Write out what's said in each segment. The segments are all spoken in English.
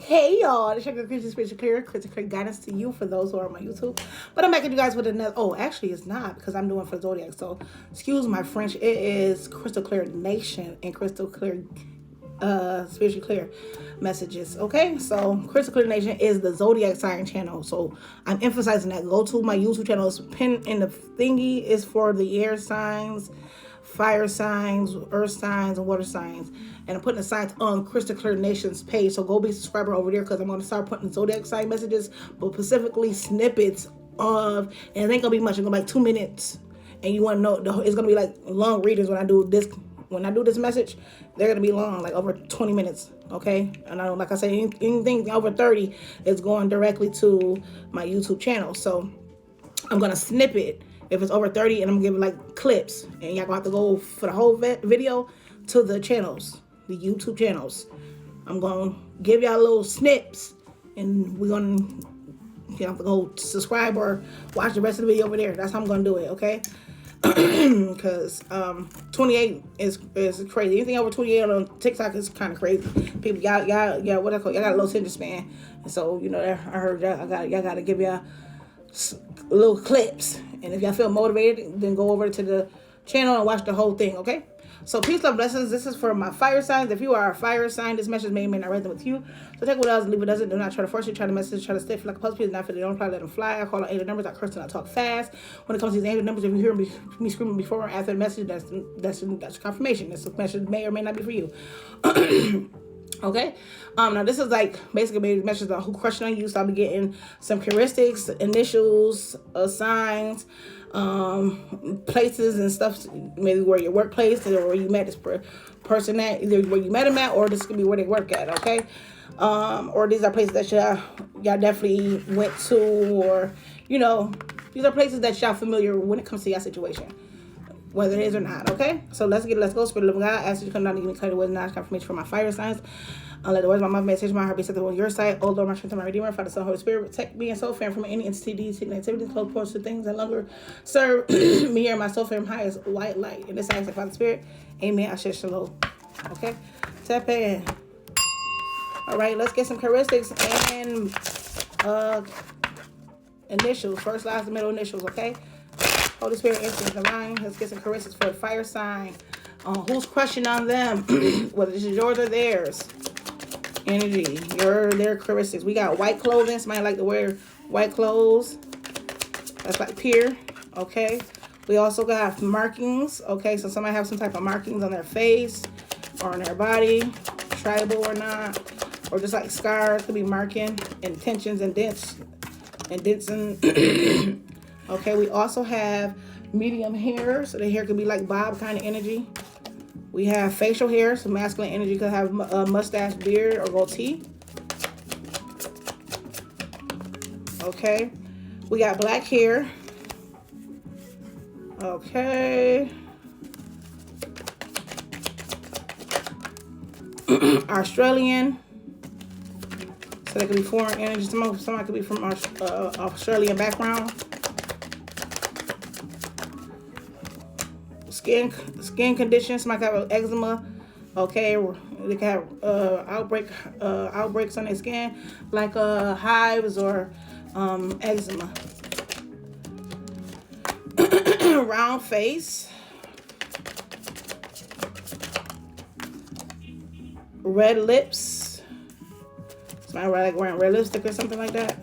Hey y'all, it's your girl Christian Spiritual Clear, Crystal Clear guidance to you for those who are on my YouTube. But I'm back at you guys with another. Oh, actually, it's not because I'm doing for Zodiac. So, excuse my French. It is Crystal Clear Nation and Crystal Clear Spiritual Clear messages. Okay, so Crystal Clear Nation is the Zodiac sign channel. So, I'm emphasizing that. Go to my YouTube channel. It's pinned in the thingy. Is for the air signs, fire signs, earth signs, and water signs. And I'm putting the signs on Crystal Clear Nation's page. So go be a subscriber over there because I'm going to start putting zodiac sign messages, but specifically snippets of, and it ain't going to be much. It's going to be like 2 minutes. And you want to know, it's going to be like long readings when I do this. When I do this message, they're going to be long, like over 20 minutes. Okay. And I don't, like I said, anything over 30 is going directly to my YouTube channel. So I'm going to snip it if it's over 30, and I'm gonna give it like clips, and y'all gonna have to go for the whole video to the channels, the YouTube channels. I'm gonna give y'all little snips, and we're gonna, you have to go subscribe or watch the rest of the video over there. That's how I'm gonna do it, okay? Because 28 is crazy. Anything over 28 on TikTok is kind of crazy. People, y'all, what I call, y'all got a low attention span, and so you know, I heard y'all got to give y'all little clips. And if y'all feel motivated, then go over to the channel and watch the whole thing, okay? So peace, love, blessings. This is for my fire signs. If you are a fire sign, this message may or may not resonate with you. So take what else and leave it doesn't. Do not try to force it. Try to message, try to stay like a puzzle piece. Not for they don't apply, let them fly. I call out angel numbers. I curse and I talk fast. When it comes to these angel numbers, if you hear me screaming before or after the message, that's confirmation. This message may or may not be for you. Okay, now this is like basically messages on who crushing on you. So I'll be getting some heuristics, initials, signs, places and stuff. Maybe where your workplace or where you met this person at, either where you met them at, or this could be where they work at. Okay, or these are places that y'all definitely went to, or you know, these are places that y'all familiar when it comes to your situation, whether it is or not. Okay, so let's go. Spirit of God, I ask you to come down and give me clarity, words, knowledge, confirmation for my fire signs. Let the words of my mouth, meditation, my heart be set on your side. Oh Lord, my strength and my redeemer, Father, Son, Holy Spirit, protect me and soul fam from any entity, deeds, hidden activities, close ports to things that longer serve me and my soul fam high as white light. In this I ask, Father Spirit, amen. I share shalom. Okay, tap in. All right, let's get some characteristics and initials, first, last, and middle initials. Okay. Holy Spirit, instinct, divine. Let's get some characteristics for the fire sign. Who's crushing on them? Whether this is yours or theirs. Energy, their characteristics. We got white clothing. Somebody like to wear white clothes. That's like pure. Okay. We also got markings. Okay, so somebody have some type of markings on their face or on their body, tribal or not, or just like scars. Could be marking intentions and dents and okay, we also have medium hair, so the hair could be like bob kind of energy. We have facial hair, so masculine energy could have a mustache, beard, or goatee. Okay, we got black hair. Okay. Australian. So that could be foreign energy. Somebody could be from Australian background. Skin conditions. Somebody could have eczema. Okay, they could have outbreaks on their skin, like hives or eczema. Round face. Red lips. Somebody like wearing red lipstick or something like that.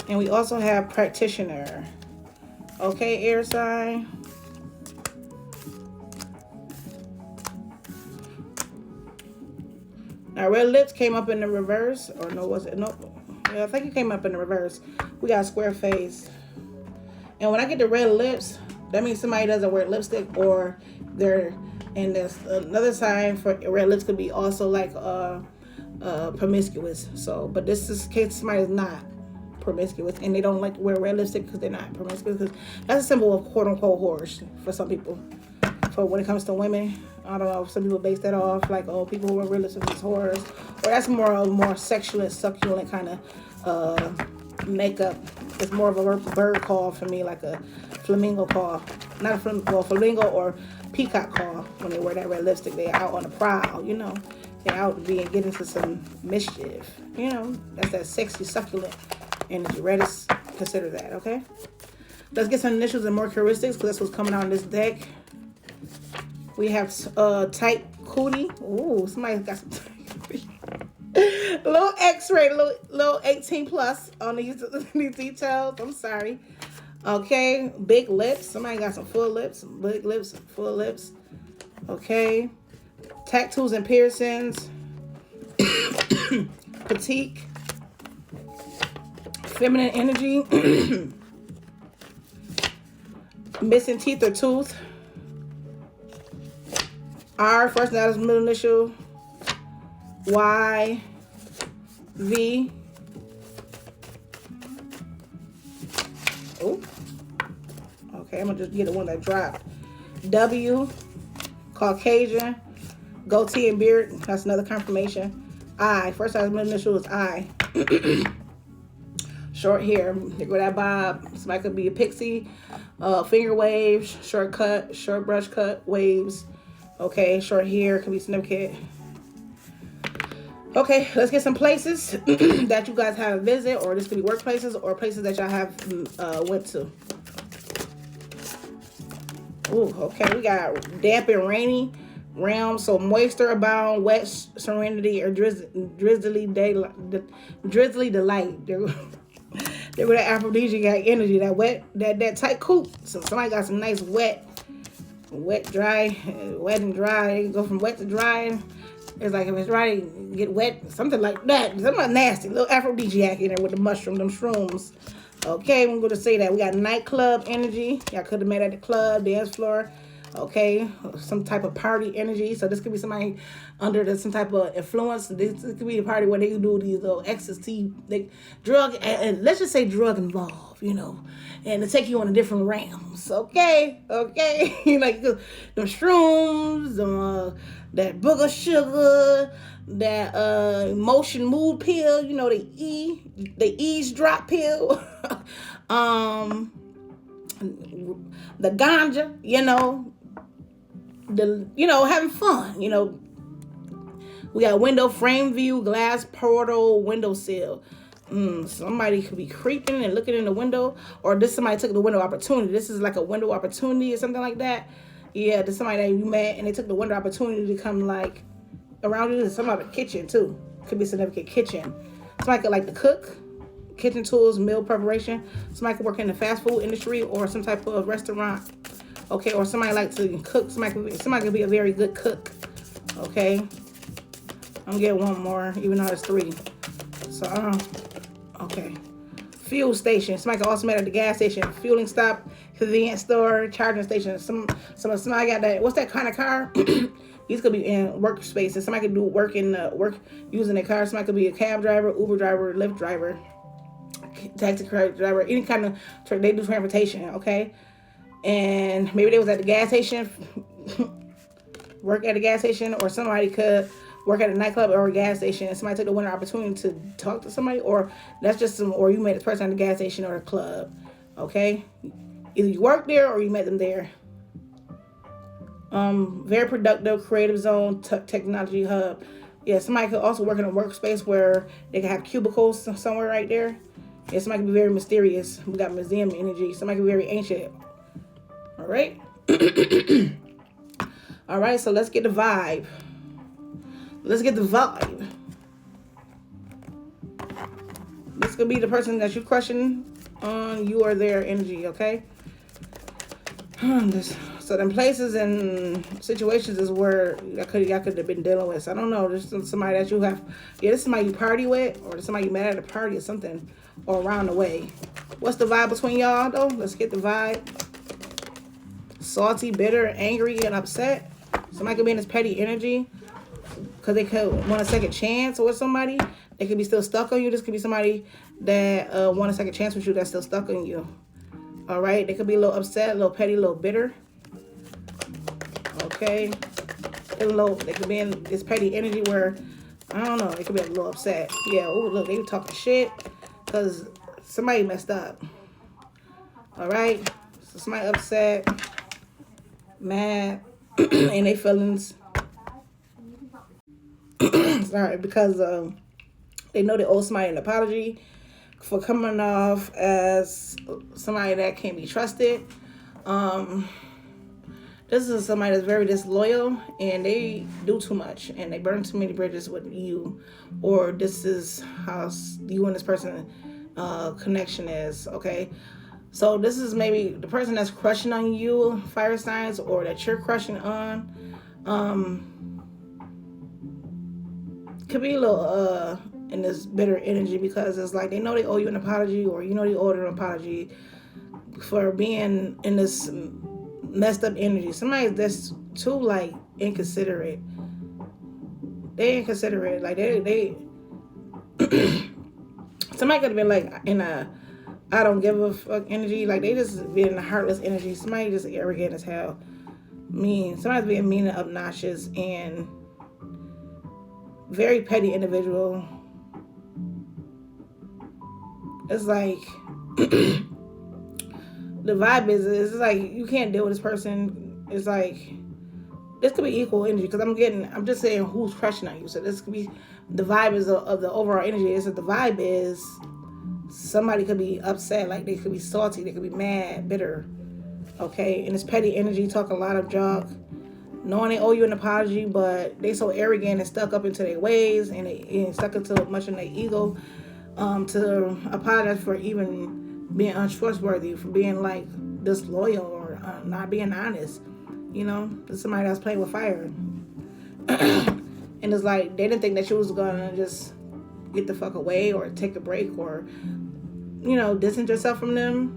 And we also have practitioner. Okay, air sign. Now, red lips came up in the reverse. Or no, was it? No. Yeah, I think it came up in the reverse. We got a square face. And when I get the red lips, that means somebody doesn't wear lipstick, or they're, and there's another sign for red lips could be also like promiscuous. So, but this is case somebody is not promiscuous and they don't like to wear red lipstick because they're not promiscuous, because that's a symbol of quote unquote whores for some people. For when it comes to women, I don't know, some people base that off like, oh, people who wear red lipstick is whores, or that's more sexual, succulent kind of makeup. It's more of a bird call for me, like a flamingo call, not a flamingo or peacock call when they wear that red lipstick. They out on the prowl, you know. They out being get into some mischief. You know, that's that sexy succulent energy. Red is consider that, okay? Let's get some initials and more characteristics because that's what's coming out in this deck. We have tight cootie. Ooh, somebody got some little X-ray, little 18 plus on these details. I'm sorry. Okay, big lips. Somebody got some full lips, big lips, full lips. Okay, tattoos and piercings. Petite, feminine energy. Missing teeth or tooth. R, first and middle initial. Y, V. Oh, okay. I'm gonna just get the one that dropped. W, Caucasian, goatee and beard. That's another confirmation. I, first and middle initial is I. Short hair. There go that bob. Somebody could be a pixie. Finger waves, short cut, short brush cut, waves. Okay, short hair could be significant. Okay, let's get some places that you guys have visit, or this could be workplaces or places that y'all have went to. Ooh, okay, we got damp and rainy realm, so moisture abound, wet serenity, or drizzly delight. They were that aphrodisiac energy, that wet, that tight coop. So somebody got some nice wet, dry, wet and dry. They go from wet to dry. It's like if it's dry, get wet, something like that. Something nasty, little aphrodisiac in there with the mushroom, them shrooms. Okay, I'm going to say that. We got nightclub energy. Y'all could have met at the club, dance floor. Okay, some type of party energy. So this could be somebody under some type of influence. This could be a party where they do these little ecstasy, drug, and let's just say drug involved, you know, and to take you on a different realms. Okay, like the shrooms, that booger sugar, that emotion mood pill, you know, the eavesdrop pill, the ganja, you know. Having fun, you know. We got window frame view, glass portal, windowsill. Somebody could be creeping and looking in the window, or this somebody took the window opportunity. This is like a window opportunity or something like that. Yeah, there's somebody that you met and they took the window opportunity to come like around you. Somebody in the kitchen too. Could be significant kitchen. Somebody could like to cook, kitchen tools, meal preparation. Somebody could work in the fast food industry or some type of restaurant. Okay, or somebody like to cook. Somebody could be a very good cook. Okay, I'm gonna get one more, even though it's 3. So, okay. Fuel station. Somebody could also meet at the gas station, fueling stop, convenience store, charging station. Somebody got that. What's that kind of car? These could be in workspaces. Somebody could do work using their car. Somebody could be a cab driver, Uber driver, Lyft driver, taxi driver, any kind of they do transportation. Okay. And maybe they was at the gas station, work at a gas station, or somebody could work at a nightclub or a gas station, and somebody took the winter opportunity to talk to somebody, or that's just or you met this person at the gas station or a club. Okay, either you work there or you met them there. Very productive, creative zone, technology hub. Yeah, somebody could also work in a workspace where they can have cubicles somewhere right there. Yeah, somebody could be very mysterious. We got museum energy. Somebody could be very ancient. All right. All right, so let's get the vibe. This could be the person that you're crushing on you or their energy, okay? So them places and situations is where y'all could have been dealing with. So I don't know. There's somebody that you have. Yeah, this is somebody you party with, or somebody you met at a party or something, or around the way. What's the vibe between y'all though? Let's get the vibe. Salty, bitter, angry, and upset. Somebody could be in this petty energy because they could want a second chance with somebody. They could be still stuck on you. This could be somebody that want a second chance with you that's still stuck on you. All right. They could be a little upset, a little petty, a little bitter. Okay. They could be in this petty energy where, I don't know, they could be a little upset. Yeah. Oh, look, they were talking shit because somebody messed up. All right. So somebody upset, mad. and they feelings. Sorry, because they know they owe somebody an apology for coming off as somebody that can't be trusted. Um, this is somebody that's very disloyal, and they do too much, and they burn too many bridges with you, or this is how you and this person connection is. Okay, so this is maybe the person that's crushing on you, fire signs, or that you're crushing on. Could be a little in this bitter energy, because it's like they know they owe you an apology, or you know they owe them an apology for being in this messed up energy. Somebody that's too like inconsiderate. They inconsiderate. Like they somebody could have been like in a I don't give a fuck energy. Like they just be in a heartless energy. Somebody just arrogant as hell. Mean. Somebody's being mean and obnoxious and very petty individual. It's like the vibe is it's like you can't deal with this person. It's like this could be equal energy, because I'm just saying who's crushing on you. So this could be the vibe is of the overall energy. Is that the vibe is somebody could be upset, like they could be salty, they could be mad, bitter. Okay, and it's petty energy, talking a lot of junk, knowing they owe you an apology, but they so arrogant and stuck up into their ways, and they stuck into much in their ego, to apologize for even being untrustworthy, for being like disloyal, or not being honest. You know, there's somebody that's playing with fire. And it's like they didn't think that you was gonna just get the fuck away, or take a break, or distance yourself from them.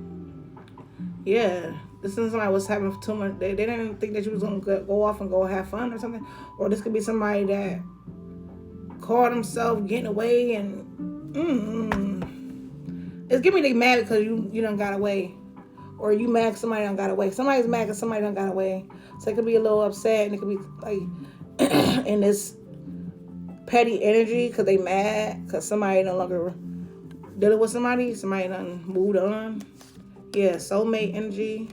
Yeah, this is somebody was having too much. They didn't think that you was gonna go off and go have fun or something. Or this could be somebody that caught himself getting away, and it's giving me they mad because you done got away, or you mad because somebody done got away. Somebody's mad because somebody done got away, so it could be a little upset, and it could be like in this petty energy because they mad because somebody no longer dealing with somebody done moved on. Yeah, soulmate energy.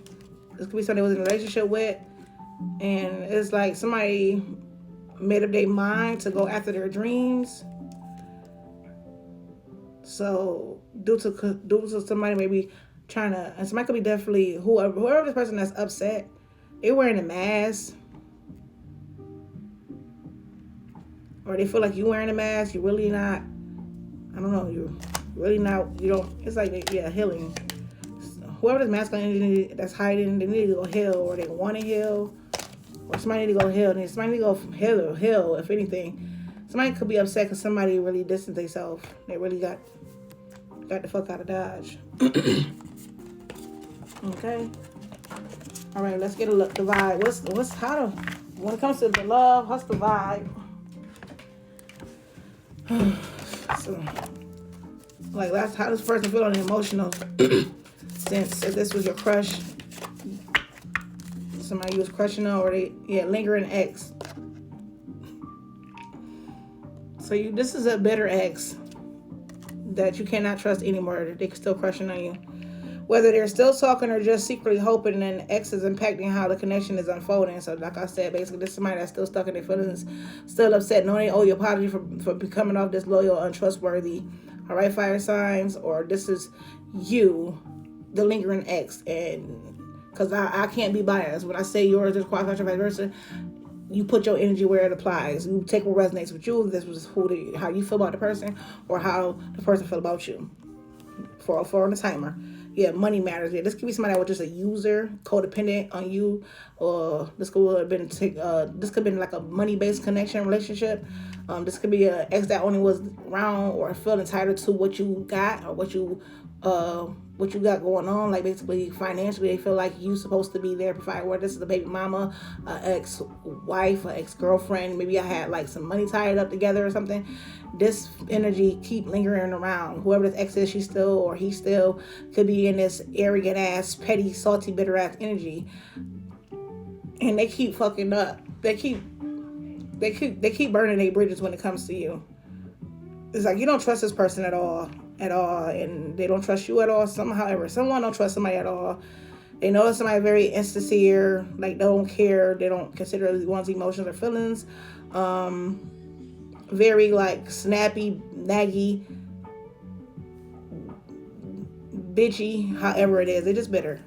This could be somebody was in a relationship with, and it's like somebody made up their mind to go after their dreams. So due to somebody maybe trying to, and somebody could be definitely whoever this person that's upset, they're wearing a mask, or they feel like you wearing a mask. You're really not. I don't know. You're really not. You don't. It's like healing. Whoever this masculine energy that's hiding, they need to go heal, or they want to heal, or somebody need to go heal. And somebody need to go heal. If anything, somebody could be upset because somebody really distanced themselves. They really got the fuck out of Dodge. Okay. All right. Let's get the vibe. What's how to when it comes to the love? What's the vibe? So, like, that's how this person feel on the emotional. Since if this was your crush, somebody you was crushing on, or lingering ex. So this is a bitter ex that you cannot trust anymore. They're still crushing on you. Whether they're still talking or just secretly hoping, and X is impacting how the connection is unfolding. So like I said, basically this is somebody that's still stuck in their feelings, still upset, knowing they owe you apology for becoming off disloyal, untrustworthy. All right, fire signs, or this is you, the lingering X. And because I can't be biased. When I say yours is qualified, vice versa, you put your energy where it applies. You take what resonates with you. This was how you feel about the person, or how the person feel about you. For on the timer. Yeah, money matters. Yeah, this could be somebody that was just a user, codependent on you, or this could have been like a money-based connection relationship. This could be an ex that only was around or feel entitled to what you got, or what you got going on. Like basically financially, they feel like you supposed to be there, provide. Whether this is a baby mama, ex-wife, or ex-girlfriend. Maybe I had like some money tied up together or something. This energy keep lingering around. Whoever this ex is, she still or he still could be in this arrogant ass, petty, salty, bitter ass energy, and they keep fucking up. They keep burning their bridges when it comes to you. It's like you don't trust this person at all, and they don't trust you at all. Someone don't trust somebody at all, They know somebody very insincere, like they don't care, they don't consider one's emotions or feelings. Very like snappy, naggy, bitchy, however it is. They're just bitter.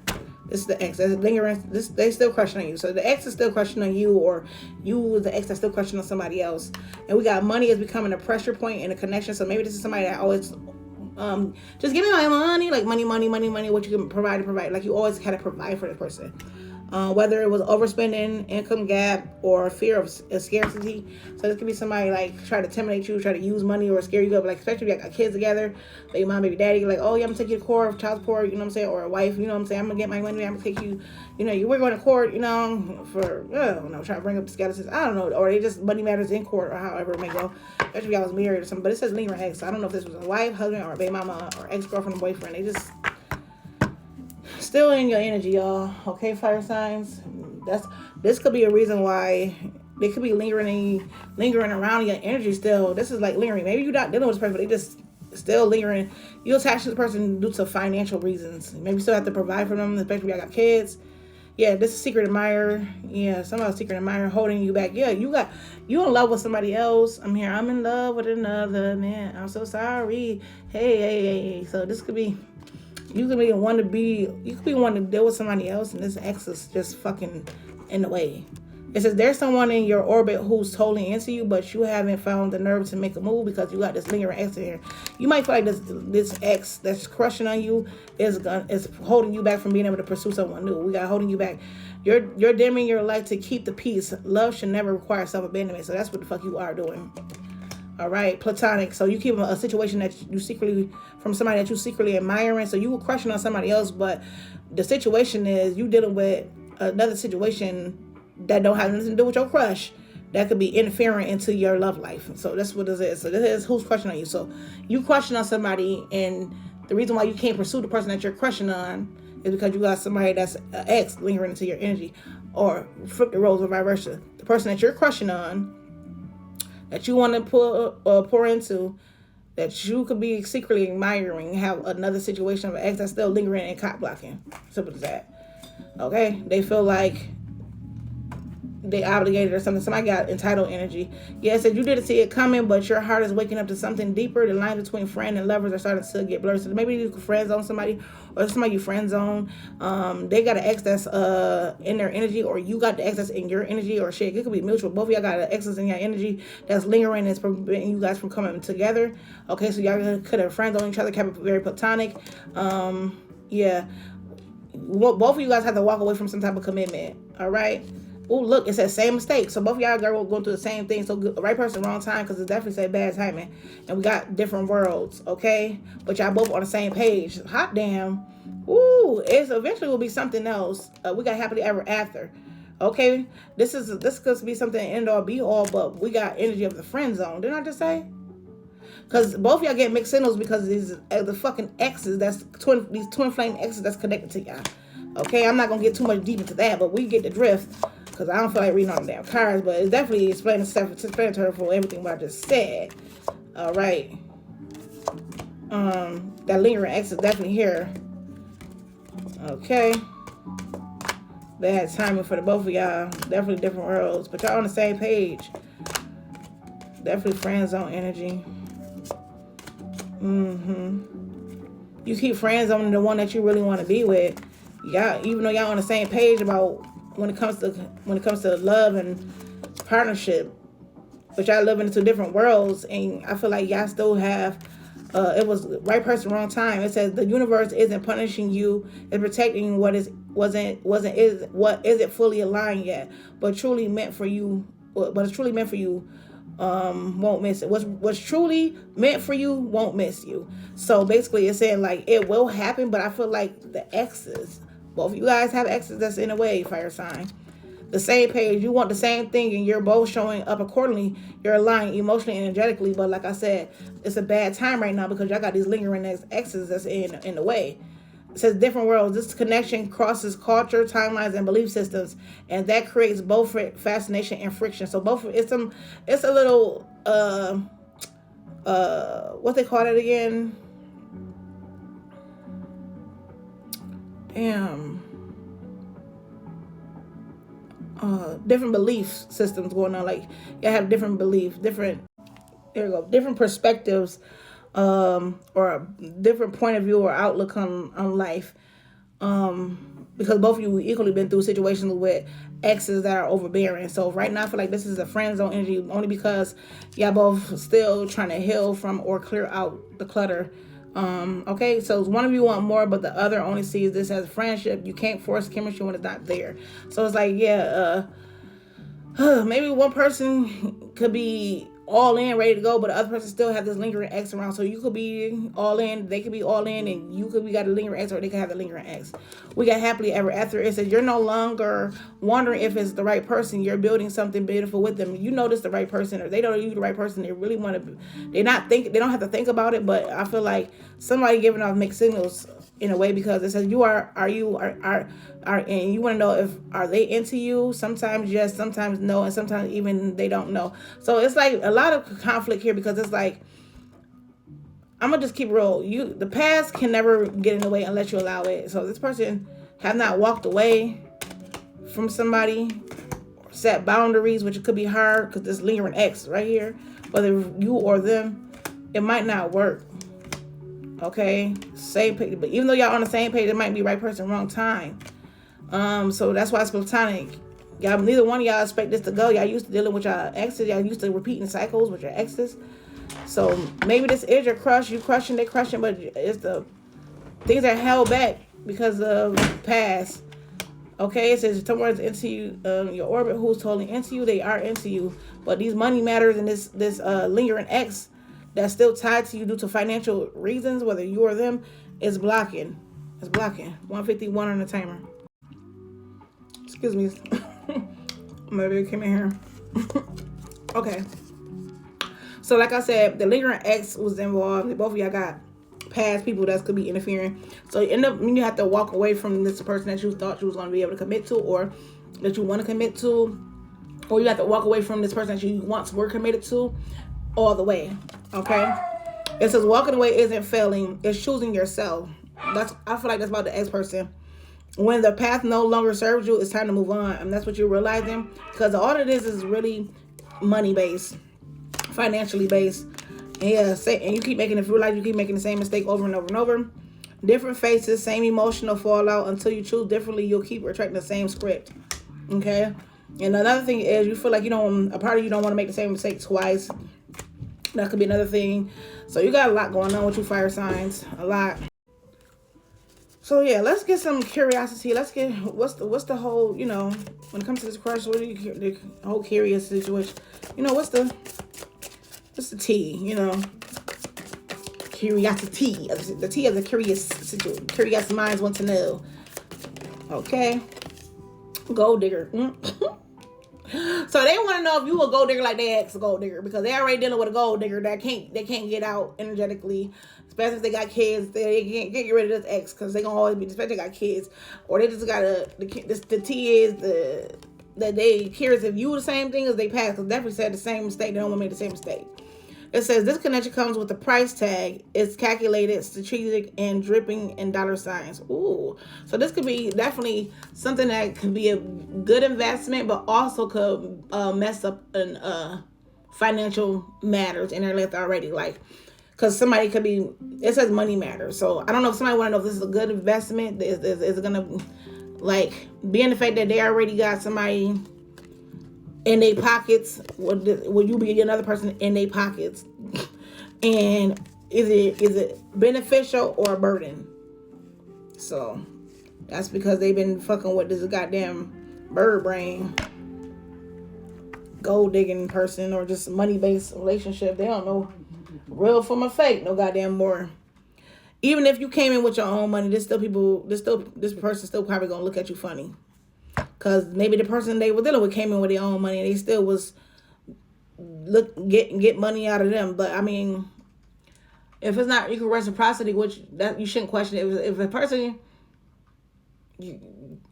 This is the ex that's lingering. This they still questioning you. So the ex is still questioning you, or you the ex that's still questioning somebody else. And we got money is becoming a pressure point in a connection. So maybe this is somebody that always just give me my money, like money, what you can provide. Like you always gotta provide for the person. Whether it was overspending, income gap, or fear of scarcity. So this could be somebody like try to intimidate you, try to use money or scare you up. Like especially if you got kids together, baby mom, baby daddy, like, oh yeah, I'm gonna take you to court, child support, you know what I'm saying, or a wife, you know what I'm saying, I'm gonna get my money, I'm gonna take you, you know, we're going to court, you know, for I don't know, trying to bring up the skeletons, I don't know, or they just money matters in court or however it may go. Especially if y'all was married or something, but it says lingering ex. So I don't know if this was a wife, husband, or a baby mama, or ex-girlfriend or boyfriend. They just still in your energy, y'all. Okay, fire signs. This could be a reason why they could be lingering around your energy still. This is like lingering. Maybe you're not dealing with this person, but they just still lingering. You attach to the person due to financial reasons. Maybe you still have to provide for them, especially if you got kids. Yeah, this is secret admirer. Yeah, somebody's secret admirer holding you back. Yeah, you in love with somebody else. I'm here. I'm in love with another man. I'm so sorry. Hey. So this could be. You could be one to deal with somebody else, and this ex is just fucking in the way. It says there's someone in your orbit who's totally into you, but you haven't found the nerve to make a move because you got this lingering ex in here. You might feel like this ex that's crushing on you is holding you back from being able to pursue someone new. We got holding you back. You're dimming your light to keep the peace. Love should never require self-abandonment. So that's what the fuck you are doing. All right, platonic. So you keep a situation that you secretly from somebody that you secretly admiring. So you were crushing on somebody else, but the situation is you dealing with another situation that don't have nothing to do with your crush. That could be interfering into your love life. So that's what this is. So this is who's crushing on you. So you crushing on somebody, and the reason why you can't pursue the person that you're crushing on is because you got somebody that's an ex lingering into your energy, or flip the roles or vice versa. The person that you're crushing on, that you want to pour into, that you could be secretly admiring, have another situation of an ex that's still lingering and cock blocking. Simple as that. Okay? They feel like they obligated or something. Somebody got entitled energy. Yeah, it said you didn't see it coming, but your heart is waking up to something deeper. The line between friend and lovers are starting to get blurred. So maybe you can friend zone somebody, or somebody you friend zone. They got an ex that's in their energy, or you got the ex that's in your energy, or shit. It could be mutual. Both of y'all got an exes in your energy that's lingering, that's preventing you guys from coming together. Okay, so y'all could have friend zone each other, kept it very platonic. Yeah. Both of you guys have to walk away from some type of commitment. All right. Oh, look, it says same mistake. So both of y'all girls going through the same thing. So right person, wrong time, because it definitely said bad timing. And we got different worlds, okay? But y'all both on the same page. Hot damn. Ooh, it's eventually will be something else. We got happily ever after. Okay? This could be something end all be all, but we got energy of the friend zone. Didn't I just say? Because both of y'all get mixed signals because these the fucking exes, these twin flame exes that's connected to y'all. Okay, I'm not gonna get too much deep into that, but we get the drift. Because I don't feel like reading on the damn cards, but it's definitely explaining self-explanatory for everything what I just said. All right. That lingering ex is definitely here. Okay. Bad timing for the both of y'all. Definitely different worlds, but y'all on the same page. Definitely friend zone energy. You keep friends on the one that you really want to be with. Y'all, even though y'all on the same page about when it comes to love and partnership, but y'all living into different worlds, and I feel like y'all still have it was right person, wrong time. It says the universe isn't punishing you, it's protecting what isn't fully aligned yet, but truly meant for you. But it's truly meant for you. Won't miss it. What's truly meant for you won't miss you. So basically, it's saying like it will happen, but I feel like the exes. Both of you guys have exes that's in a way, fire sign. The same page, you want the same thing, and you're both showing up accordingly. You're aligned emotionally, energetically, but like I said, it's a bad time right now because y'all got these lingering exes that's in the way. It says different worlds. This connection crosses culture, timelines, and belief systems, and that creates both fascination and friction. So both it's a little what they call it again? Damn. different belief systems going on. Like you have different beliefs, different perspectives, or a different point of view or outlook on life. Because both of you equally been through situations with exes that are overbearing. So right now I feel like this is a friend zone energy only because y'all both still trying to heal from or clear out the clutter. Okay, so one of you want more, but the other only sees this as friendship. You can't force chemistry when it's not there. So it's like, yeah, maybe one person could be all in, ready to go, but the other person still have this lingering X around. So you could be all in, they could be all in, and you could be got a lingering X, or they could have the lingering X. We got happily ever after. It says you're no longer wondering if it's the right person. You're building something beautiful with them. You know this the right person, or they know you the right person. They really want to. They don't have to think about it. But I feel like somebody giving off mixed signals in a way, because it says are and you want to know if are they into you. Sometimes yes, sometimes no, and sometimes even they don't know. So it's like a lot of conflict here, because it's like, I'm gonna just keep real. The past can never get in the way unless you allow it. So this person have not walked away from somebody or set boundaries, which could be hard because this lingering X right here, whether you or them, it might not work. Okay, same page, but even though y'all on the same page, it might be right person, wrong time. So that's why it's platonic. Y'all, neither one of y'all expect this to go. Y'all used to dealing with y'all exes. Y'all used to repeating cycles with your exes. So maybe this is your crush. You crushing, they crushing, but it's the things are held back because of past. Okay, it says someone's into you, your orbit, who's totally into you. They are into you, but these money matters and this lingering X that's still tied to you due to financial reasons, whether you or them, is blocking. It's blocking. 151 on the timer. Excuse me. Maybe came in here. Okay. So like I said, the lingering X was involved. Both of y'all got past people that could be interfering. So you end up, you have to walk away from this person that you thought you was going to be able to commit to, or that you want to commit to, or you have to walk away from this person that you once were committed to all the way. Okay? It says walking away isn't failing. It's choosing yourself. I feel like that's about the X person. When the path no longer serves you, it's time to move on. And that's what you're realizing. Because all of this is really money-based, financially based. And yeah, and you keep making it feel like you keep making the same mistake over and over and over. Different faces, same emotional fallout. Until you choose differently, you'll keep retracting the same script. Okay? And another thing is you feel like a part of you don't want to make the same mistake twice. That could be another thing. So you got a lot going on with you fire signs. A lot. So yeah, let's get some curiosity. Let's get what's the whole, when it comes to this crush, what do you the whole curious situation? What's the T, curiosity. The T of the curious situation. Curious minds want to know. Okay. Gold digger. So they want to know if you a gold digger like they ex a gold digger, because they already dealing with a gold digger that they can't get out energetically, especially if they got kids. They can't get rid of this ex because they gonna always be, especially if they got kids, or they just gotta the T is that they curious if you the same thing as they past, because definitely said the same mistake. They don't want to make the same mistake. It says this connection comes with a price tag. It's calculated, strategic, and dripping in dollar signs. Ooh. So this could be definitely something that could be a good investment, but also could mess up in financial matters in their life already. Like, because somebody could be, it says money matters. So I don't know if somebody want to know if this is a good investment. Is it going to, like, being the fact that they already got somebody in their pockets, will you be another person in their pockets? And is it beneficial or a burden? So that's because they've been fucking with this goddamn bird brain, gold digging person, or just money based relationship. They don't know real from a fake no goddamn more. Even if you came in with your own money, this person still probably gonna look at you funny. Because maybe the person they were dealing with came in with their own money and they still was get money out of them. But I mean, if it's not equal reciprocity, which that you shouldn't question it. If a person,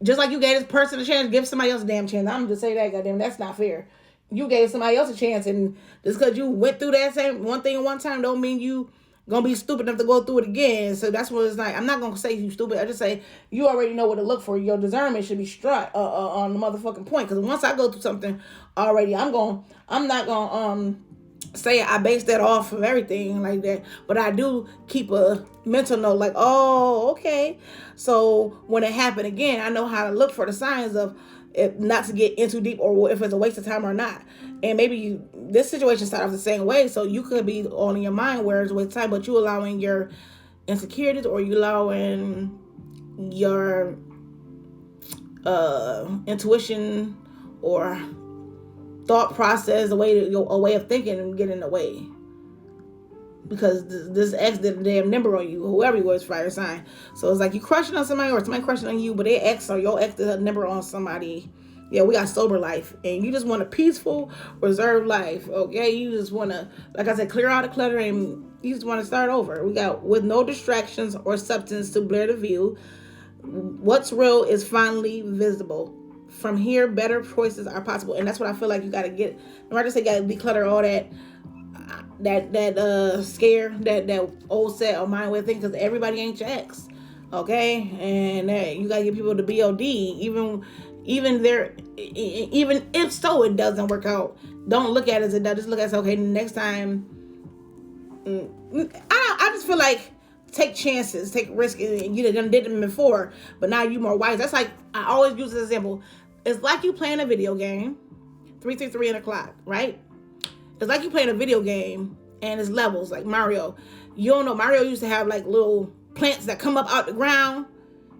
just like you gave this person a chance, give somebody else a damn chance. I'm just say that, goddamn, that's not fair. You gave somebody else a chance, and just because you went through that same one thing one time don't mean you gonna be stupid enough to go through it again. So that's what it's like. I'm not gonna say you stupid. I just say you already know what to look for. Your discernment should be struck on the motherfucking point. Because once I go through something already, I'm not gonna say I base that off of everything like that, but I do keep a mental note like, oh, okay. So when it happened again, I know how to look for the signs of if not to get in too deep or if it's a waste of time or not. And maybe this situation started off the same way, so you could be on your mind where it's a waste of time, but you allowing your insecurities or you allowing your intuition or thought process, a way of thinking and get in the way. Because this ex did a damn number on you, whoever you was, fire sign. So it's like you crushing on somebody or somebody crushing on you, but their ex or your ex did a number on somebody. Yeah, we got sober life. And you just want a peaceful, reserved life. Okay? You just want to, like I said, clear out the clutter and you just want to start over. We got with no distractions or substance to blur the view. What's real is finally visible. From here, better choices are possible. And that's what I feel like you got to get. I just say you got to declutter all that scare, that old set of mind way of thinking, because everybody ain't your ex, okay? And you gotta give people the BOD, even if so it doesn't work out. Don't look at it as it does. Just look at it, okay, next time. I just feel like take chances, take risks. You done did them before, but now you more wise. That's like I always use this example. It's like you playing a video game, 333 and a clock, right? It's like you playing a video game and it's levels like Mario. You don't know, Mario used to have like little plants that come up out the ground.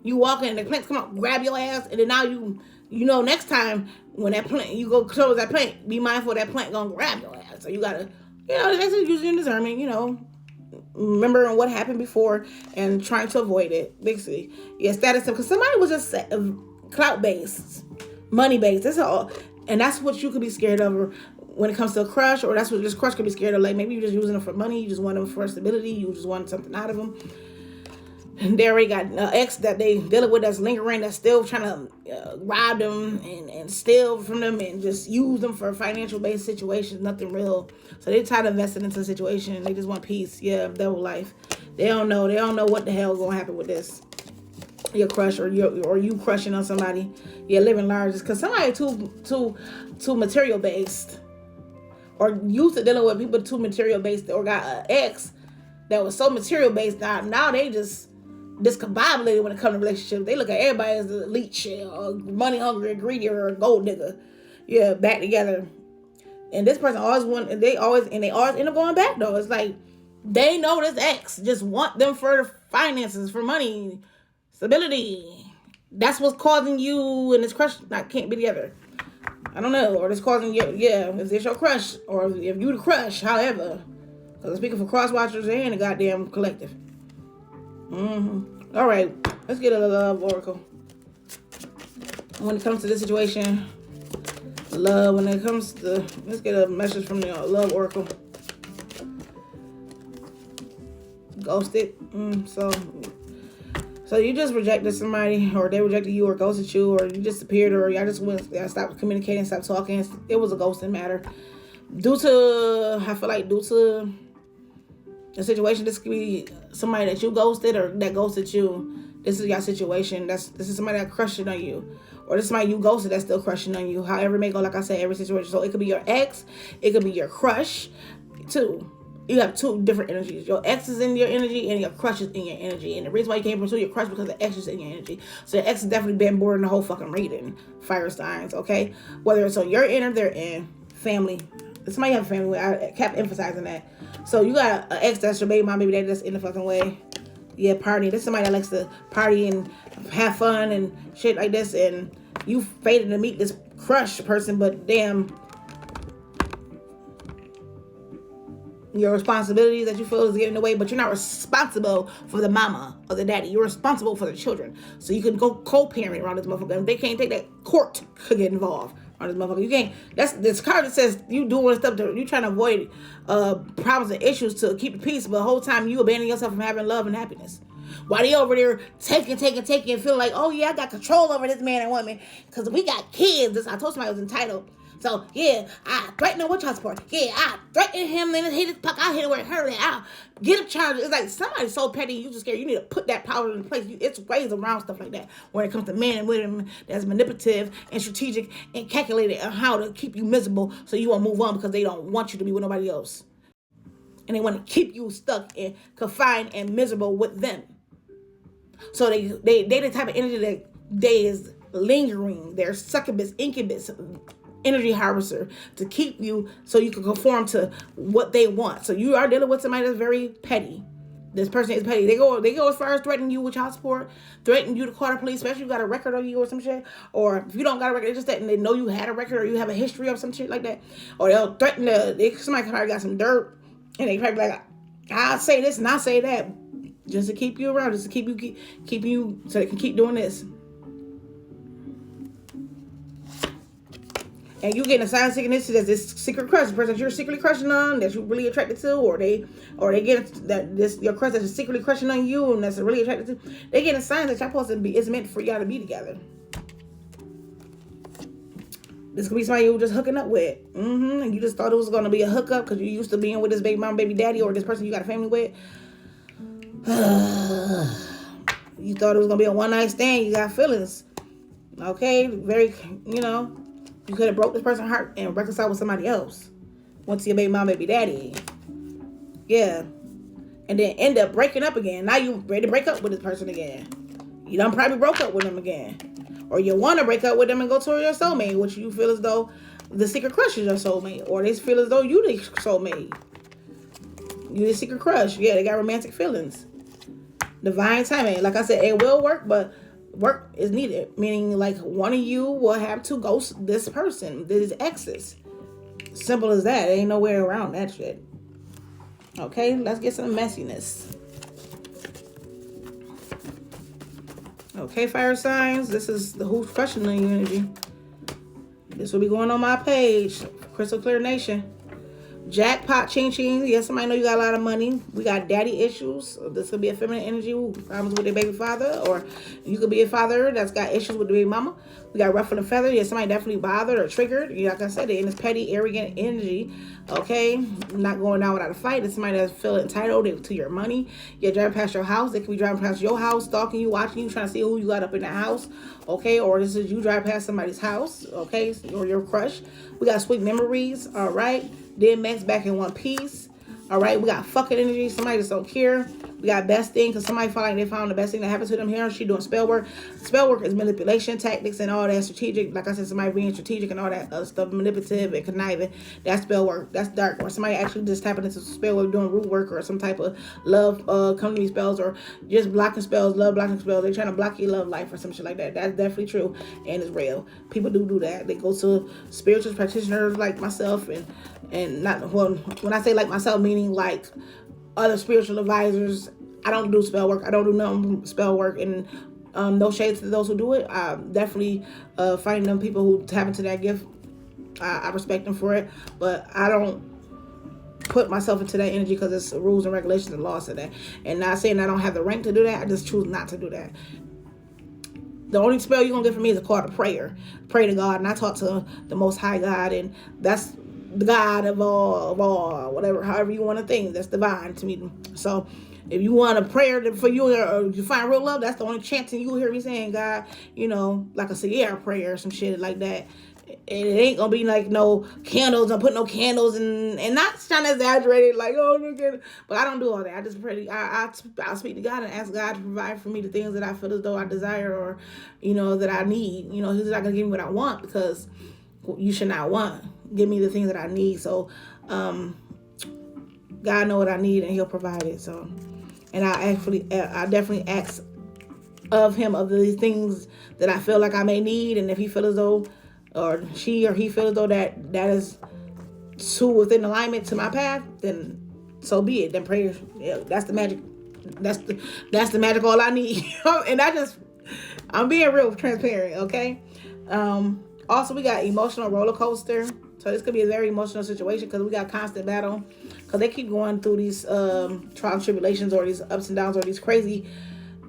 You walk in and the plants come up, grab your ass, and then now you know next time when that plant, you go close that plant, be mindful that plant gonna grab your ass. So you gotta, that's using your discernment, remembering what happened before and trying to avoid it, basically. Yeah, status, because somebody was just clout-based, money-based, that's all. And that's what you could be scared of when it comes to a crush, or that's what this crush could be scared of. Like maybe you're just using them for money, you just want them for stability, you just want something out of them. And they already got an ex that they dealing with that's lingering, that's still trying to rob them and steal from them and just use them for financial based situations, nothing real. So they tired of investing into a situation and they just want peace. Yeah, double life. They don't know what the hell is gonna happen with this. Your crush or you crushing on somebody. Yeah, living large is because somebody too material based. Or used to dealing with people too material based, or got an ex that was so material based. Now they just discombobulated when it comes to relationships. They look at everybody as an elite shit, or money hungry, greedy, or a gold digger. Yeah, back together. And this person always and they always end up going back though. It's like they know this ex just want them for the finances, for money, stability. That's what's causing you and this crush can't be together. I don't know, or it's causing you, if it's your crush, or if you the crush, however. Because I'm speaking for cross-watchers and the goddamn collective. All right, let's get a love oracle. When it comes to this situation, love, let's get a message from the love oracle. Ghosted. So you just rejected somebody, or they rejected you, or ghosted you, or you disappeared, or y'all just stopped communicating, stopped talking. It was a ghosting matter. Due to the situation, this could be somebody that you ghosted or that ghosted you. This is your situation. This is somebody that crushed on you. Or this is somebody you ghosted that's still crushing on you. However it may go, like I said, every situation. So it could be your ex, it could be your crush, too. You have two different energies. Your ex is in your energy and your crush is in your energy. And the reason why you can't pursue your crush because the ex is in your energy. So your ex has definitely been bored in the whole fucking reading. Fire signs, okay? Whether it's on your end or their end. Family. Somebody have a family. I kept emphasizing that. So you got an ex that's your baby mom, baby daddy that's in the fucking way. Yeah, party. This is somebody that likes to party and have fun and shit like this. And you fated to meet this crush person, but damn, your responsibilities that you feel is getting away, but you're not responsible for the mama or the daddy. You're responsible for the children. So you can go co-parent around this motherfucker. If they can't take that, court could get involved on this motherfucker. You can't. That's this card that says you doing stuff you trying to avoid problems and issues to keep the peace, but the whole time you abandon yourself from having love and happiness. While they over there taking, and feel like, oh yeah, I got control over this man and woman because we got kids. I told somebody it was entitled. So, yeah, I threatened him with child support. Yeah, I threatened him and hit his pocket. I hit him where hurt. I get him charged. It's like somebody's so petty, you just scared. You need to put that power in place. It's ways around stuff like that when it comes to men and women that's manipulative and strategic and calculated on how to keep you miserable so you won't move on because they don't want you to be with nobody else. And they want to keep you stuck and confined and miserable with them. So they the type of energy that they is lingering. They're succubus, incubus, energy harvester to keep you so you can conform to what they want. So you are dealing with somebody that's very petty. This person is petty. They go as far as threatening you with child support, threatening you to call the police, especially if you got a record on you or some shit. Or if you don't got a record, it's just that they know you had a record or you have a history of some shit like that. Or they'll threaten somebody probably got some dirt and they probably be like, I'll say this and I'll say that. Just to keep you around, just to keep you so they can keep doing this. And you getting a sign of synchronicity that's this secret crush, the person that you're secretly crushing on, that you're really attracted to, or they get that your crush that's secretly crushing on you and that's really attracted to. They getting signs that y'all supposed to be. It's meant for y'all to be together. This could be somebody you were just hooking up with, and you just thought it was gonna be a hookup because you used to being with this baby mom, baby daddy, or this person you got a family with. You thought it was gonna be a one night stand. You got feelings, okay? Very, you could have broke this person's heart and reconciled with somebody else. Went to your baby mom, baby daddy, yeah, and then end up breaking up again. Now you ready to break up with this person again. You done probably broke up with them again, or you want to break up with them and go to your soulmate, which you feel as though the secret crush is your soulmate, or they feel as though you the soulmate. You the secret crush. Yeah, they got romantic feelings. Divine timing. Like I said, it will work, but work is needed. Meaning, like, one of you will have to ghost this person, this exes. Simple as that. Ain't no way around that shit. Okay, let's get some messiness. Okay, fire signs. This is the who's crushing the energy. This will be going on my page, Crystal Clear Nation. Jackpot, ching ching. Yes, somebody know you got a lot of money. We got daddy issues. This could be a feminine energy problems with their baby father, or you could be a father that's got issues with the baby mama. We got ruffle and feather. Yes, somebody definitely bothered or triggered. Like I said, they're in this petty, arrogant energy. Okay, not going down without a fight. It's somebody that's feeling entitled to your money. You're driving past your house. They could be driving past your house, stalking you, watching you, trying to see who you got up in the house. Okay, or this is you drive past somebody's house. Okay, or your crush. We got sweet memories. All right. Then Max back in one piece. All right, we got fucking energy. Somebody just don't care. We got best thing because somebody felt like they found the best thing that happened to them here. She doing spell work. Spell work is manipulation tactics and all that strategic. Like I said, somebody being strategic and all that other stuff, manipulative and conniving. That's spell work. That's dark. Or somebody actually just tapping into spell work, doing root work or some type of love company spells, or just blocking spells, love blocking spells. They're trying to block your love life or some shit like that. That's definitely true and it's real. People do that. They go to spiritual practitioners like myself and not, well, when I say like myself, meaning like other spiritual advisors. I don't do spell work. I don't do no spell work, and no shades to those who do it. I definitely find them people who tap into that gift. I respect them for it, but I don't put myself into that energy because it's rules and regulations and laws of that. And not saying I don't have the rank to do that. I just choose not to do that. The only spell you're going to get from me is a call to prayer. Pray to God, and I talk to the Most High God, and that's the God of all, whatever, however you want to think. That's divine to me. So if you want a prayer for you or you find real love, that's the only chance you hear me saying, God, like a Sierra prayer or some shit like that. It ain't gonna be like no candles. I'm putting no candles and not trying to exaggerate it like, oh, look at it. But I don't do all that. I just pray. I'll speak to God and ask God to provide for me the things that I feel as though I desire or, that I need. He's not gonna give me what I want because you should not want. Give me the things that I need. So, God know what I need and He'll provide it. So, and I definitely ask of Him of these things that I feel like I may need, and if He feel as though, or she or he feel as though that is too within alignment to my path, then so be it. Then prayer, that's the magic. That's the magic all I need. And I'm being real transparent, okay? Also, we got emotional roller coaster. So this could be a very emotional situation because we got constant battle. Because they keep going through these trials and tribulations or these ups and downs or these crazy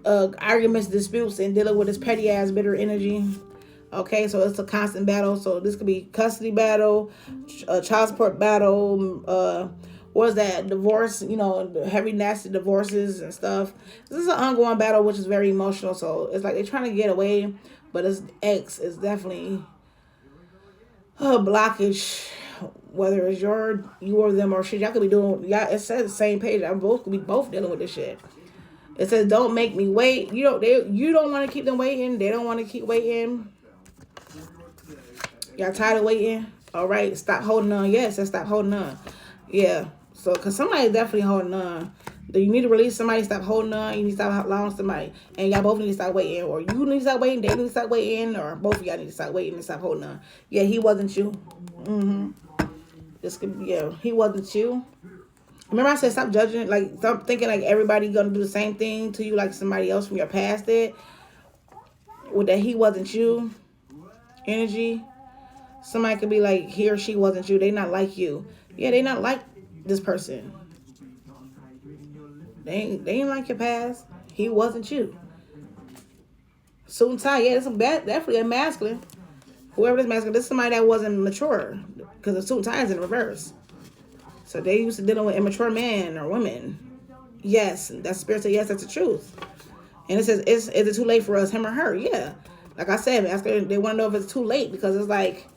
arguments, disputes, and dealing with this petty ass bitter energy. Okay, so it's a constant battle. So this could be custody battle, child support battle, what is that, divorce, heavy nasty divorces and stuff. This is an ongoing battle, which is very emotional. So it's like they're trying to get away, but it's X is definitely a blockage. Whether it's you or them or shit, y'all could be doing. Yeah, it says the same page. I both could be both dealing with this shit. It says, "Don't make me wait." You don't want to keep them waiting. They don't want to keep waiting. Y'all tired of waiting? All right, stop holding on. Yes, and stop holding on. Yeah. So, cause somebody's definitely holding on. You need to release somebody. Stop holding on. You need to stop allowing somebody, and y'all both need to stop waiting, or you need to stop waiting. They need to stop waiting, or both of y'all need to stop waiting and stop holding on. Yeah, he wasn't you. This could be, yeah, he wasn't you. Remember I said stop judging, like stop thinking like everybody gonna do the same thing to you like somebody else from your past did. With that he wasn't you energy. Somebody could be like he or she wasn't you. They not like you. Yeah, they not like this person. They ain't like your past. He wasn't you. Suit and tie, yeah, definitely a masculine. Whoever this masculine, this is somebody that wasn't mature. Because the suit and tie is in reverse. So they used to dealing with immature men or women. Yes, that's spirit said yes, that's the truth. And it says, is it too late for us, him or her? Yeah. Like I said, they want to know if it's too late because it's like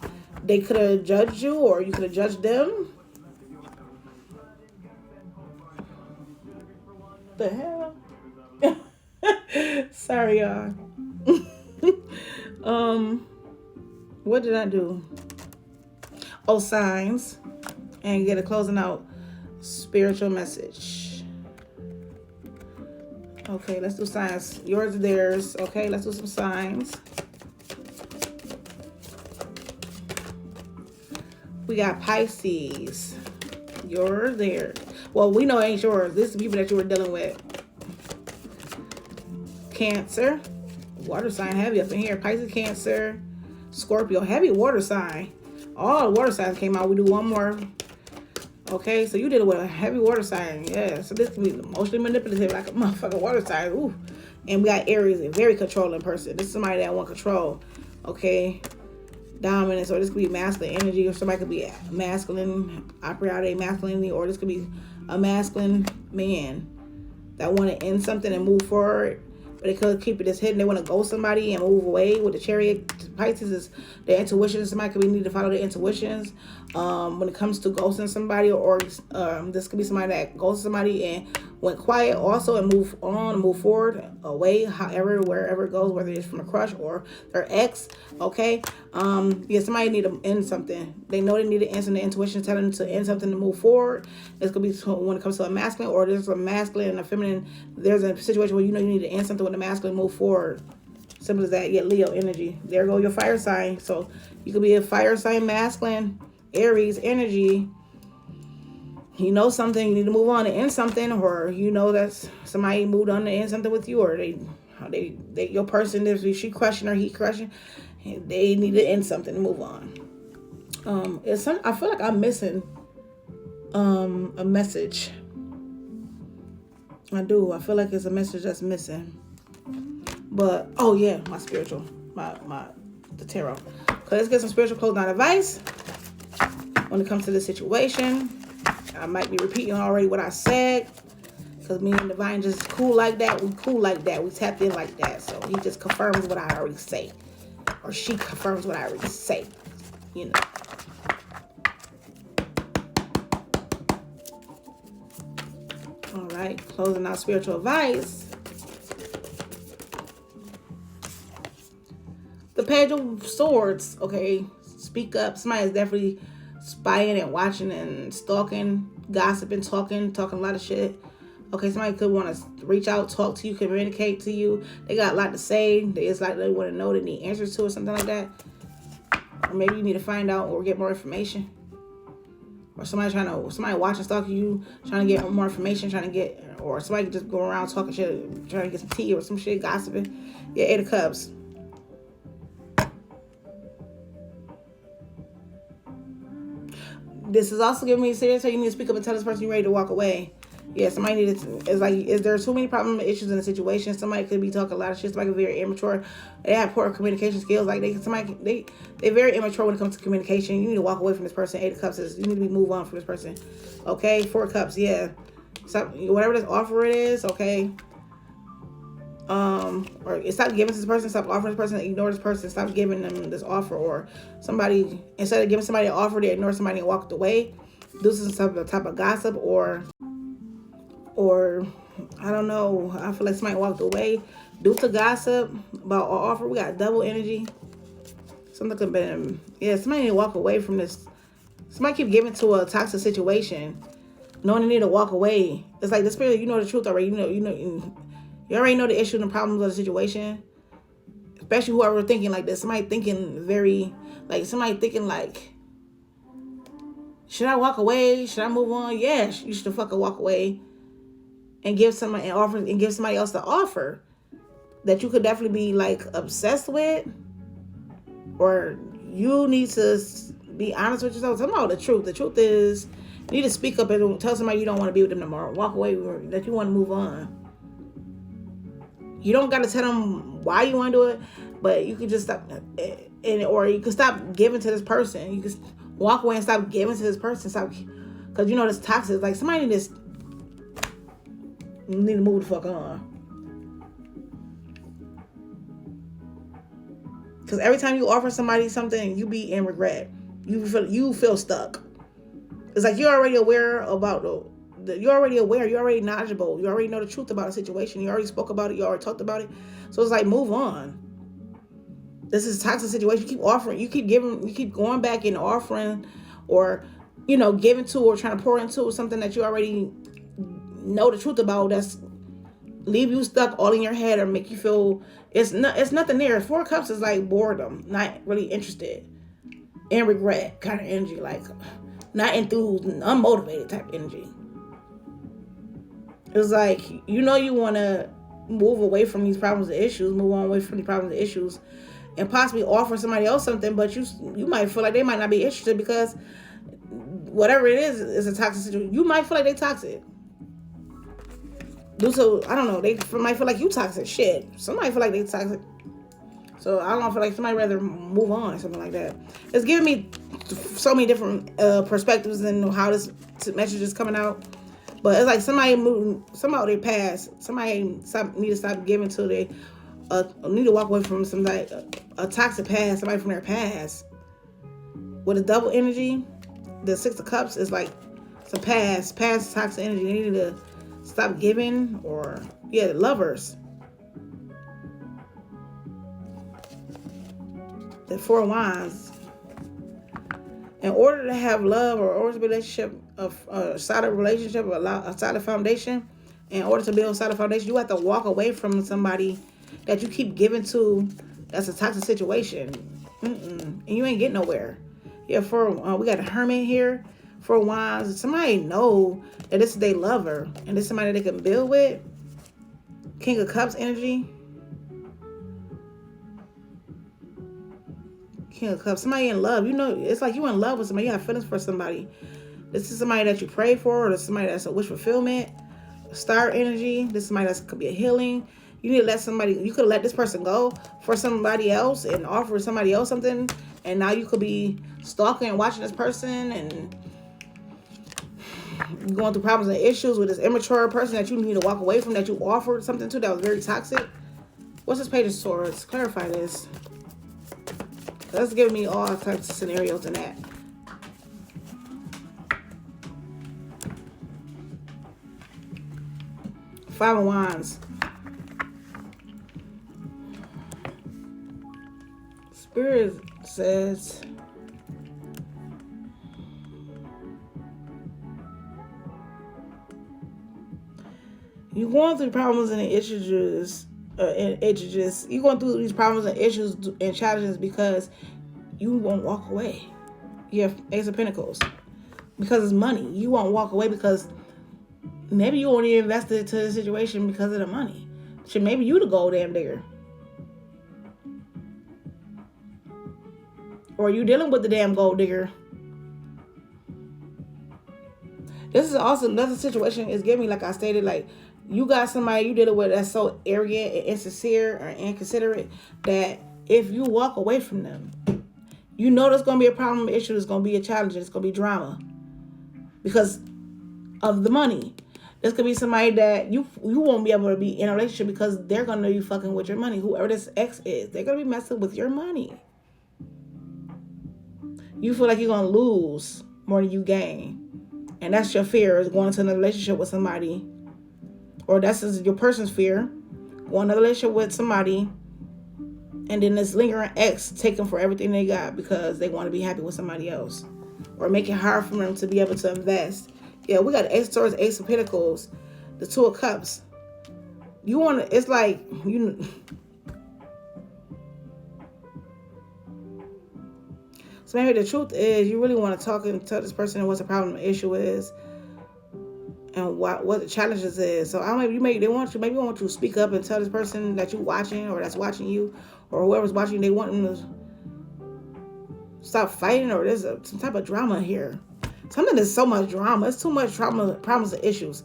they could have judged you or you could have judged them. The hell? Sorry, y'all. What did I do? Oh, signs. And get a closing out spiritual message. Okay, let's do signs. Yours or theirs. Okay, let's do some signs. We got Pisces. Yours, theirs. Well, we know it ain't yours. This is people that you were dealing with. Cancer. Water sign heavy up in here. Pisces, Cancer, Scorpio. Heavy water sign. All the water signs came out. We do one more. Okay, so you did it with a heavy water sign. Yeah, so this can be emotionally manipulative like a motherfucking water sign. Ooh. And we got Aries, a very controlling person. This is somebody that want control. Okay. Dominance, or this could be masculine energy, or somebody could be masculine, operate out of masculinity, or this could be a masculine man that want to end something and move forward. But they could keep it as hidden. They want to go somebody and move away. With the Chariot, Pisces is their intuition. Somebody could be need to follow their intuitions. When it comes to ghosting somebody, or this could be somebody that ghosted somebody and went quiet also and move on, move forward, away, however, wherever it goes, whether it's from a crush or their ex. Okay. Yeah, somebody need to end something. They know they need to end something. The intuition telling them to end something to move forward. This could be when it comes to a masculine, or there's a masculine and a feminine. There's a situation where you know you need to end something with a masculine, move forward. Simple as that. Get Leo energy. There go your fire sign. So you could be a fire sign masculine, Aries energy. You know something, you need to move on to end something, or you know that somebody moved on to end something with you, or they your person, if she crushing or he crushing, they need to end something and move on. I feel like I'm missing a message. I do. I feel like it's a message that's missing. But oh yeah, my spiritual, the tarot. Okay, let's get some spiritual closing out advice when it comes to this situation. I might be repeating already what I said, because me and Divine just cool like that. We cool like that. We tapped in like that. So he just confirms what I already say, or she confirms what I already say. You know. All right, closing out spiritual advice. The Page of Swords. Okay, speak up. Somebody is definitely spying and watching and stalking, gossiping, talking a lot of shit. Okay, somebody could want to reach out, talk to you, communicate to you. They got a lot to say. It's like they want to know, they need answers to, or something like that. Or maybe you need to find out or get more information. Or somebody watching, stalking you, trying to get more information, or somebody just go around talking shit, trying to get some tea or some shit, gossiping. Yeah, 8 of Cups. This is also giving me serious, so you need to speak up and tell this person you're ready to walk away. Yeah, somebody needed to, it's like, is there too many problem issues in the situation? Somebody could be talking a lot of shit. Somebody could be very immature. They have poor communication skills. Like they're very immature when it comes to communication. You need to walk away from this person. 8 of Cups is, you need to move on from this person. Okay, 4 of Cups, yeah. Stop, whatever this offer it is, okay. Or stop giving to this person, stop offering this person, ignore this person, stop giving them this offer. Or somebody, instead of giving somebody an offer, they ignore somebody and walked away. Do some type of gossip, or I don't know, I feel like somebody walked away due to gossip about our offer. We got double energy. Something could have been, yeah, somebody need to walk away from this. Somebody keep giving to a toxic situation, knowing they need to walk away. It's like the spirit, you know the truth already. You already know the issue and the problems of the situation. Especially whoever thinking like this. Somebody thinking like, should I walk away? Should I move on? Yeah, you should fucking walk away and give somebody else the offer that you could definitely be like obsessed with, or you need to be honest with yourself. Tell them all the truth. The truth is, you need to speak up and tell somebody you don't want to be with them no more. Walk away, that you want to move on. You don't got to tell them why you want to do it, but you can just stop, or you can stop giving to this person. You can walk away and stop giving to this person. Stop, because you know this toxic. Like somebody need to move the fuck on. Because every time you offer somebody something, you be in regret. You feel stuck. It's like you're already aware about you're already aware. You're already knowledgeable. You already know the truth about a situation. You already spoke about it. You already talked about it. So it's like, move on. This is a toxic situation. You keep offering. You keep giving. You keep going back and offering, or giving to, or trying to pour into something that you already know the truth about. That's leave you stuck all in your head, or make you feel it's nothing there. 4 of Cups is like boredom, not really interested, and regret kind of energy, like not enthused, unmotivated type energy. It's like, you want to move away from these problems and issues, move on away from these problems and issues, and possibly offer somebody else something, but you might feel like they might not be interested because whatever it is a toxic situation. You might feel like they toxic. So I don't know. They might feel like you toxic. Shit. Somebody feel like they toxic. So I don't feel like somebody rather move on or something like that. It's giving me so many different perspectives and how this message is coming out. But it's like somebody they past. Somebody need to stop giving to they need to walk away from somebody a toxic past. Somebody from their past. With a double energy, the 6 of Cups is like some past toxic energy. They need to stop giving, or the Lovers. The 4 of Wands. In order to have love, or order to be a relationship, a solid relationship, a solid foundation, in order to build a solid foundation, you have to walk away from somebody that you keep giving to. That's a toxic situation, and you ain't getting nowhere. We got a Hermit here. 4 of Wands. Somebody know that this is their lover, and this is somebody they can build with. King of Cups energy. King of Cups. Somebody in love. It's like you in love with somebody. You have feelings for somebody. This is somebody that you pray for, or this is somebody that's a wish fulfillment. Star energy. This is somebody that could be a healing. You need to let somebody. You could let this person go for somebody else and offer somebody else something, and now you could be stalking and watching this person and going through problems and issues with this immature person that you need to walk away from, that you offered something to that was very toxic. What's this Page of Swords? Clarify this. That's giving me all types of scenarios in that. Five of Wands. Spirit says, you're going through problems and issues, you're going through these problems and issues and challenges because you won't walk away. You have Ace of Pentacles. Because it's money. You won't walk away because maybe you won't even invest into the situation because of the money. So maybe you the gold damn digger. Or you dealing with the damn gold digger. This is also another situation is giving, like I stated, like you got somebody you dealing with that's so arrogant and insincere or inconsiderate that if you walk away from them, you know there's going to be a problem, issue, there's going to be a challenge, there's going to be drama because of the money. This could be somebody that you won't be able to be in a relationship because they're going to be fucking with your money. Whoever this ex is, they're going to be messing with your money. You feel like you're going to lose more than you gain. And that's your fear, is going into a relationship with somebody. Or that's your person's fear. Going into a relationship with somebody. And then this lingering ex take them for everything they got because they want to be happy with somebody else. Or make it hard for them to be able to invest. Yeah, we got Ace of Swords, Ace of Pentacles, the Two of Cups. You want to, it's like, you. So maybe the truth is you really want to talk and tell this person what the problem, the issue is, and what the challenges is. So I maybe they want you, maybe you want you to speak up and tell this person that you're watching or that's watching you or whoever's watching, they want them to stop fighting, or there's some type of drama here. Something that's so much drama. It's too much trauma, problems, and issues.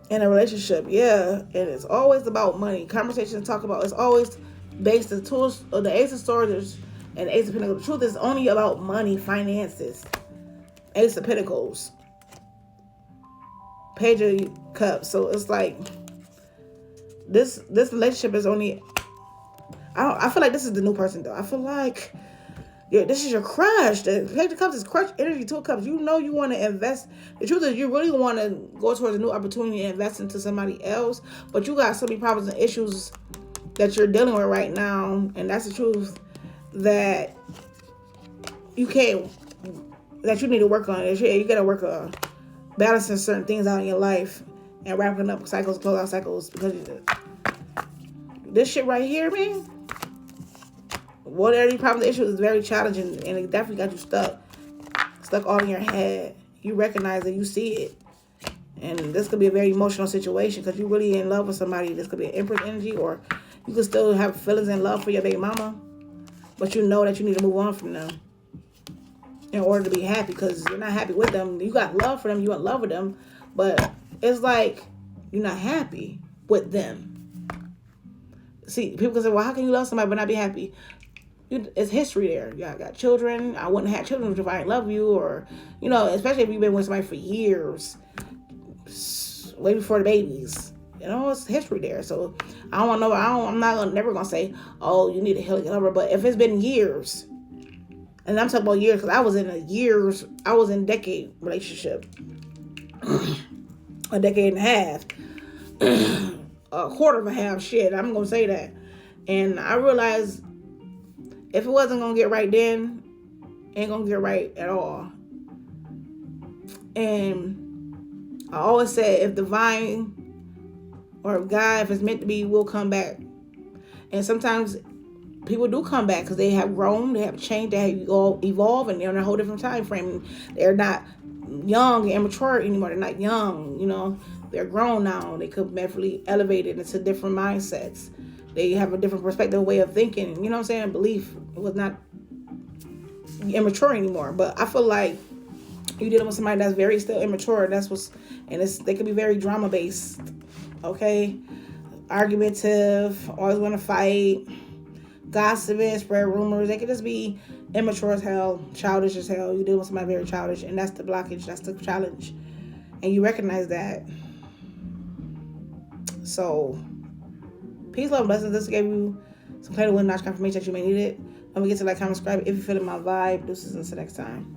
In a relationship, yeah, and it's always about money. Conversations talk about, it's always based the tools of the Ace of Swords and the Ace of Pentacles. The truth is only about money, finances. Ace of Pentacles, Page of Cups. So it's like this relationship is only. I feel like this is the new person though. I feel like, yeah, this is your crush. The Page of Cups is crush energy. Two of Cups. You know you want to invest. The truth is you really want to go towards a new opportunity and invest into somebody else. But you got so many problems and issues that you're dealing with right now. And that's the truth that you can't, that you need to work on. You got to work on balancing certain things out in your life and wrapping up cycles, close out cycles. Because this shit right here, man, whatever your problem, the issue is very challenging, and it definitely got you stuck all in your head. You recognize it, you see it, and this could be a very emotional situation because you're really in love with somebody. This could be an Empress energy, or you could still have feelings and love for your baby mama, but you know that you need to move on from them in order to be happy because you're not happy with them. You got love for them, you in love with them, but it's like you're not happy with them. See, people can say, well, how can you love somebody but not be happy? It's history there. You got children. I wouldn't have children if I didn't love you, or, you know, especially if you've been with somebody for years, way before the babies. You know, it's history there. So I don't want to know. I'm not never gonna say, oh, you need to heal it over. But if it's been years, and I'm talking about years, because I was in a decade relationship, a decade and a half, a quarter of a half. Shit, I'm gonna say that, and I realized. If it wasn't going to get right then, it ain't going to get right at all. And I always said, if divine or if God, if it's meant to be, will come back. And sometimes people do come back because they have grown, they have changed, they have evolved, and they're in a whole different time frame. They're not young and immature anymore. They're not young, you know. They're grown now. They could be really elevated into different mindsets. They have a different perspective, way of thinking. You know what I'm saying? Belief was not immature anymore. But I feel like you're dealing with somebody that's very still immature. They could be very drama based. Okay, argumentative, always want to fight, gossiping, spread rumors. They could just be immature as hell, childish as hell. You're dealing with somebody very childish, and that's the blockage. That's the challenge, and you recognize that. So. Peace, love, blessings. This gave you some kind of win-notch confirmation that you may need it. Don't forget to like, comment, subscribe if you feel in my vibe. Deuces until next time.